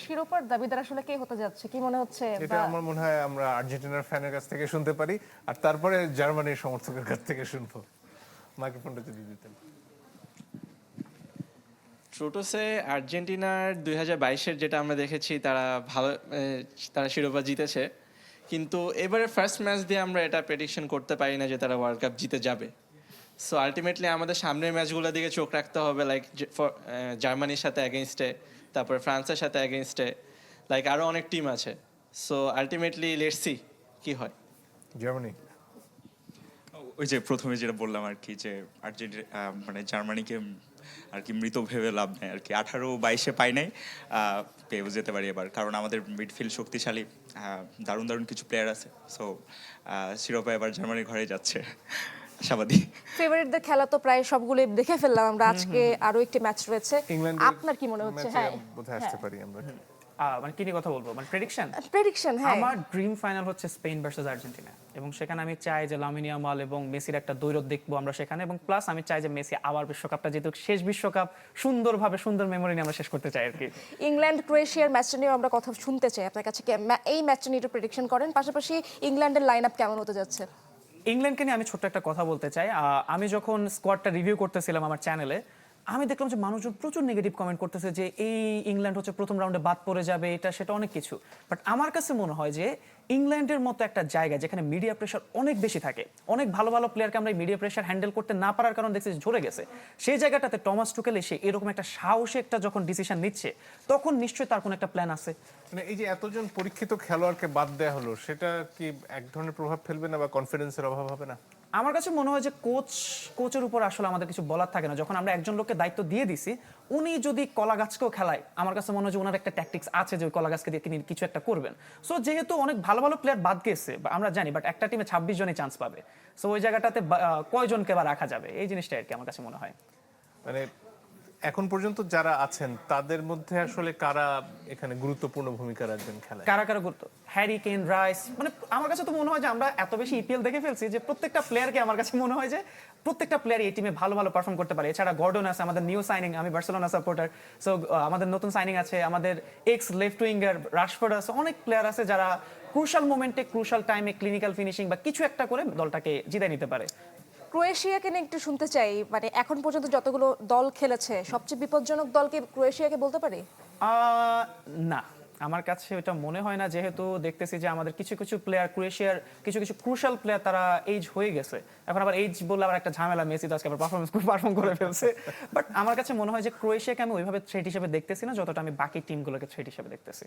শিরোপার দাবিদার আসলে কে হতে যাচ্ছে, কি মনে হচ্ছে? এটা আমার মনে হয় আমরা আর্জেন্টিনার ফ্যানের কাছ থেকে শুনতে পারি, আর তারপরে জার্মানির সমর্থকের কাছ থেকে শুনবো। মাইক্রোফোনটা যদি দিতেন। ট্রোটোসে আর্জেন্টিনার 2022-এর যেটা আমরা দেখেছি, তারা ভালো তারা শিরোপা জিতেছে, কিন্তু এবারে ফার্স্ট ম্যাচ দিয়ে আমরা এটা প্রেডিকশন করতে পারি না যে তারা ওয়ার্ল্ড কাপ জিতে যাবে। সো আলটিমেটলি আমাদের সামনের ম্যাচগুলোর দিকে চোখ রাখতে হবে, লাইক জার্মানির সাথে অ্যাগেনস্টে, তারপরে ফ্রান্সের সাথে অ্যাগেনস্টে, লাইক আরও অনেক টিম আছে। সো আলটিমেটলি লেটস সি কি হয়। জার্মানি। ওই যে প্রথমে যেটা বললাম আর কি, যে আর্জেন্টিনা মানে জার্মানিকে আর কি মৃত ভেবে লাভ নেই আর কি। 18-22-এ পাই নাই, পেয়েও যেতে পারি এবার, কারণ আমাদের মিডফিল্ড শক্তিশালী, দারুণ দারুণ কিছু প্লেয়ার আছে। সো শিরোপা এবার জার্মানির ঘরে যাচ্ছে আশাবাদী। ফেভারিটদের খেলা তো প্রায় সবগুলোই দেখে ফেললাম আমরা, আজকে আরো একটি ম্যাচ রয়েছে, আপনার কি মনে হচ্ছে? হ্যাঁ, বোধহয় আসতে পারি আমরা। মানে কি নিয়ে কথা বলবো, মানে প্রেডিকশন। হ্যাঁ, আমার ড্রিম ফাইনাল হচ্ছে স্পেন ভার্সেস আর্জেন্টিনা, এবং সেখানে আমি চাই যে লামিন ইয়ামাল এবং মেসির একটা দ্বৈরথ দেখবো আমরা সেখানে, এবং প্লাস আমি চাই যে মেসি আবার বিশ্বকাপটা জিতুক, শেষ বিশ্বকাপ সুন্দরভাবে সুন্দর মেমোরি নিয়ে আমরা শেষ করতে চাই আর কি। ইংল্যান্ড ক্রোয়েশিয়ার ম্যাচটা নিয়ে আমরা কথা শুনতে চাই আপনার কাছে, এই ম্যাচটা নিয়ে একটু প্রেডিকশন করেন, পাশাপাশি ইংল্যান্ডের লাইন আপ কেমন হতে যাচ্ছে? ইংল্যান্ডকে নিয়ে আমি ছোট্ট একটা কথা বলতে চাই। আমি যখন স্কোয়াডটা রিভিউ করতেছিলাম আমার চ্যানেলে, আমি দেখলাম যে মানুষজন প্রচুর নেগেটিভ কমেন্ট করতেছে যে এই ইংল্যান্ড হচ্ছে প্রথম রাউন্ডে বাদ পড়ে যাবে, এটা সেটা অনেক কিছু। বাট আমার কাছে মনে হয় যে ইংল্যান্ডের মতো একটা জায়গা যেখানে মিডিয়া প্রেশার অনেক বেশি থাকে, অনেক ভালো ভালো প্লেয়ারকে আমরা মিডিয়া প্রেশার হ্যান্ডেল করতে না পারার কারণে দেখছি ঝরে গেছে, সেই জায়গাটাতে টমাস টুকেল এসে এরকম একটা সাহসী একটা যখন ডিসিশন নিচ্ছে, তখন নিশ্চয়ই তার কোনো একটা প্ল্যান আছে। মানে এই যে এতজন পরীক্ষিত খেলোয়াড়কে বাদ দেওয়া হলো, সেটা কি এক ধরনের প্রভাব ফেলবে না, বা কনফিডেন্সের অভাব হবে না? আমার কাছে মনে হয় যে কোচের উপর আসলে আমাদের কিছু বলার থাকে না। যখন আমরা একজন লোককে দায়িত্ব দিয়ে দিছি, উনি যদি কলা গাছকেও খেলায়, আমার কাছে মনে হয় যে ওনার একটা ট্যাকটিক্স আছে যে ওই কলা গাছকে দিয়ে তিনি কিছু একটা করবেন। সো যেহেতু অনেক ভালো ভালো প্লেয়ার বাদ গেছে আমরা জানি, বাট একটা টিমে 26 জনই চান্স পাবে, সো ওই জায়গাটাতে কয়জনকে বা রাখা যাবে, এই জিনিসটা আর কি আমার কাছে মনে হয়। মানে এখন পর্যন্ত যারা আছেন তাদের মধ্যে আসলে কারা এখানে গুরুত্বপূর্ণ ভূমিকা রাখবেন খেলায়? কারা কারা গুরুত্ব? হ্যারি কেন, রাইস, মানে আমার কাছে তো মনে হয় যে আমরা এত বেশি ইপিএল দেখে ফেলছি যে প্রত্যেকটা প্লেয়ারকে আমার কাছে মনে হয় যে প্রত্যেকটা প্লেয়ার এই টিমে ভালো ভালো পারফর্ম করতে পারে। এছাড়া গর্ডন আছে আমাদের নিউ সাইনিং, আমি বার্সেলোনা সাপোর্টার, সো আমাদের নতুন সাইনিং আছে, আমাদের এক্স লেফট উইঙ্গার রাশফোর্ড আছে, অনেক প্লেয়ার আছে যারা ক্রুশাল মোমেন্টে ক্রুশাল টাইমে ক্লিনিক্যাল ফিনিশিং বা কিছু একটা করে দলটাকে জিতায় নিতে পারে। ক্রোয়েশিয়াকে নিয়ে একটু শুনতে চাই, মানে এখন পর্যন্ত যতগুলো দল খেলেছে সবচেয়ে বিপজ্জনক দলকে ক্রোয়েশিয়াকে বলতে পারি? না, আমার কাছে এটা মনে হয় না, যেহেতু দেখতেছি যে আমাদের কিছু কিছু প্লেয়ার, ক্রোয়েশিয়ার কিছু কিছু ক্রুশাল প্লেয়ার তারা এইজ হয়ে গেছে। এখন আবার এইজ বললে আবার একটা ঝামেলা, মেসি তো আজকে আবার পারফর্ম করে ফেলছে। বাট আমার কাছে মনে হয় যে ক্রোয়েশিয়াকে আমি ওইভাবে থ্রেট হিসেবে দেখতেছি না, যতটা আমি বাকি টিমগুলোকে থ্রেট হিসেবে দেখতেছি।